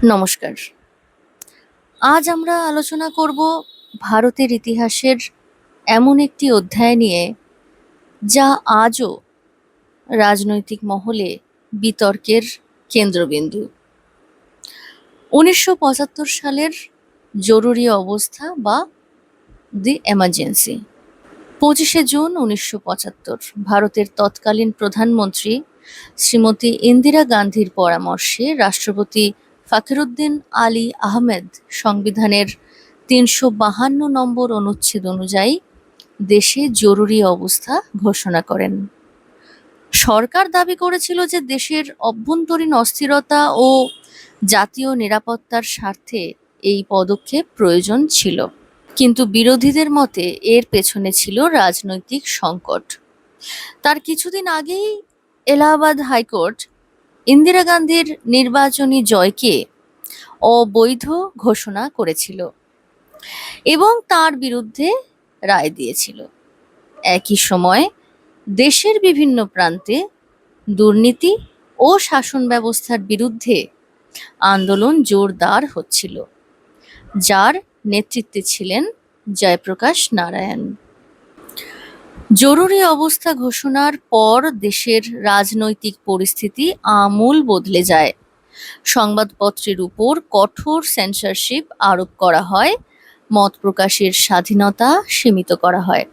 নমস্কার। আজ আমরা আলোচনা করব ভারতের ইতিহাসের এমন একটি অধ্যায় নিয়ে যা আজও রাজনৈতিক মহলে বিতর্কের কেন্দ্রবিন্দু। ১৯৭৫ সালের জরুরি অবস্থা বা দি এমার্জেন্সি। ২৫শে জুন ১৯৭৫ ভারতের তৎকালীন প্রধানমন্ত্রী শ্রীমতী ইন্দিরা গান্ধীর পরামর্শে রাষ্ট্রপতি ফখরুদ্দিন আলী আহমেদ সংবিধানের ৩৫২ নম্বর অনুচ্ছেদ অনুযায়ী দেশে জরুরি অবস্থা ঘোষণা করেন। সরকার দাবি করেছিল যে দেশের অভ্যন্তরীণ অস্থিরতা ও জাতীয় নিরাপত্তার স্বার্থে এই পদক্ষেপ প্রয়োজন ছিল, কিন্তু বিরোধীদের মতে এর পেছনে ছিল রাজনৈতিক সংকট। তার কিছুদিন আগেই এলাহাবাদ হাইকোর্ট ইন্দিরা গান্ধীর নির্বাচনী জয়কে অবৈধ ঘোষণা করেছিল এবং তার বিরুদ্ধে রায় দিয়েছিল। একই সময় দেশের বিভিন্ন প্রান্তে দুর্নীতি ও শাসন ব্যবস্থার বিরুদ্ধে আন্দোলন জোরদার হচ্ছিল, যার নেতৃত্বে ছিলেন জয়প্রকাশ নারায়ণ। জরুরি অবস্থা ঘোষণার পর দেশের রাজনৈতিক পরিস্থিতি আমূল বদলে যায়। সংবাদপত্রের উপর কঠোর সেন্সরশিপ আরোপ করা হয়, মত প্রকাশের স্বাধীনতা সীমিত করা হয়,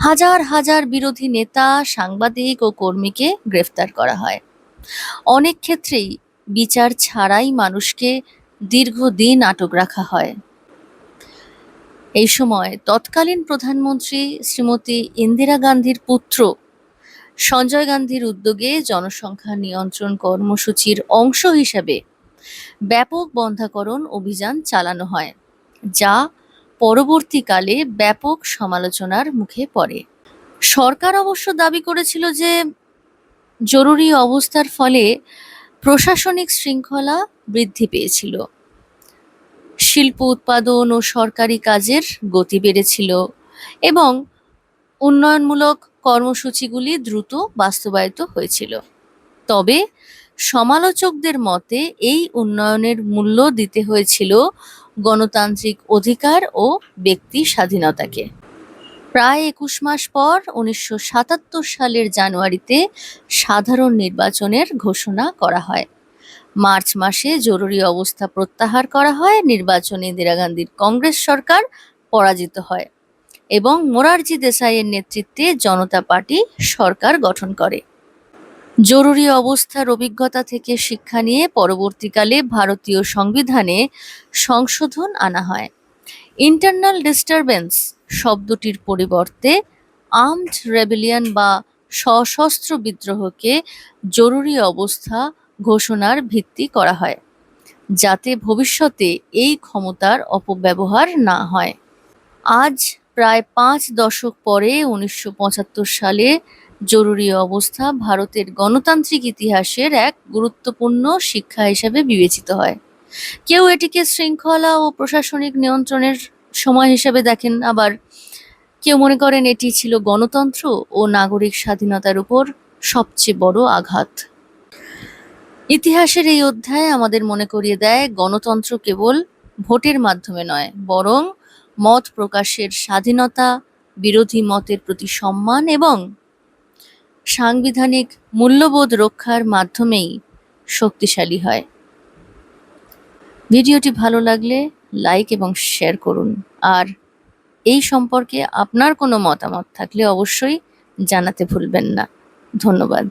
হাজার হাজার বিরোধী নেতা, সাংবাদিক ও কর্মীকে গ্রেফতার করা হয়। অনেক ক্ষেত্রেই বিচার ছাড়াই মানুষকে দীর্ঘদিন আটক রাখা হয়। এই সময় তৎকালীন প্রধানমন্ত্রী শ্রীমতী ইন্দিরা গান্ধীর পুত্র সঞ্জয় গান্ধীর উদ্যোগে জনসংখ্যা নিয়ন্ত্রণ কর্মসূচির অংশ হিসেবে ব্যাপক বন্ধ্যাকরণ অভিযান চালানো হয়, যা পরবর্তীকালে ব্যাপক সমালোচনার মুখে পড়ে। সরকার অবশ্য দাবি করেছিল যে জরুরি অবস্থার ফলে প্রশাসনিক শৃঙ্খলা বৃদ্ধি পেয়েছিল, শিল্প উৎপাদন ও সরকারি কাজের গতি বেড়েছিল এবং উন্নয়নমূলক কর্মসূচিগুলি দ্রুত বাস্তবায়িত হয়েছিল। তবে সমালোচকদের মতে এই উন্নয়নের মূল্য দিতে হয়েছিল গণতান্ত্রিক অধিকার ও ব্যক্তি স্বাধীনতাকে। প্রায় ২১ মাস পর ১৯৭৭ সালের জানুয়ারিতে সাধারণ নির্বাচনের ঘোষণা করা হয়। মার্চ মাসে জরুরি অবস্থা প্রত্যাহার করা হয়, নির্বাচনে ইন্দিরা গান্ধীর কংগ্রেস সরকার পরাজিত হয় এবং মোরারজি দেসাইয়ের নেতৃত্বে জনতা পার্টি সরকার গঠন করে। জরুরি অবস্থার অভিজ্ঞতা থেকে শিক্ষা নিয়ে পরবর্তীকালে ভারতীয় সংবিধানে সংশোধন আনা হয়। ইন্টারনাল ডিস্টারবেন্স শব্দটির পরিবর্তে আর্মড রেবেলিয়ন বা সশস্ত্র বিদ্রোহকে জরুরি অবস্থা ঘোষণার ভিত্তি করা হয়, যাতে ভবিষ্যতে এই ক্ষমতার অপব্যবহার না হয়। আজ প্রায় ৫ দশক পরে ১৯৭৫ সালে জরুরি অবস্থা ভারতের গণতান্ত্রিক ইতিহাসের এক গুরুত্বপূর্ণ শিক্ষা হিসেবে বিবেচিত হয়। কেউ এটিকে শৃঙ্খলা ও প্রশাসনিক নিয়ন্ত্রণের সময় হিসেবে দেখেন, আবার কেউ মনে করেন এটি ছিল গণতন্ত্র ও নাগরিক স্বাধীনতার উপর সবচেয়ে বড় আঘাত। ইতিহাসের এই অধ্যায় আমাদের মনে করিয়ে দেয়, গণতন্ত্র কেবল ভোটের মাধ্যমে নয়, বরং মত প্রকাশের স্বাধীনতা, বিরোধী মতের প্রতি সম্মান এবং সাংবিধানিক মূল্যবোধ রক্ষার মাধ্যমেই শক্তিশালী হয়। ভিডিওটি ভালো লাগলে লাইক এবং শেয়ার করুন, আর এই সম্পর্কে আপনার কোনো মতামত থাকলে অবশ্যই জানাতে ভুলবেন না। ধন্যবাদ।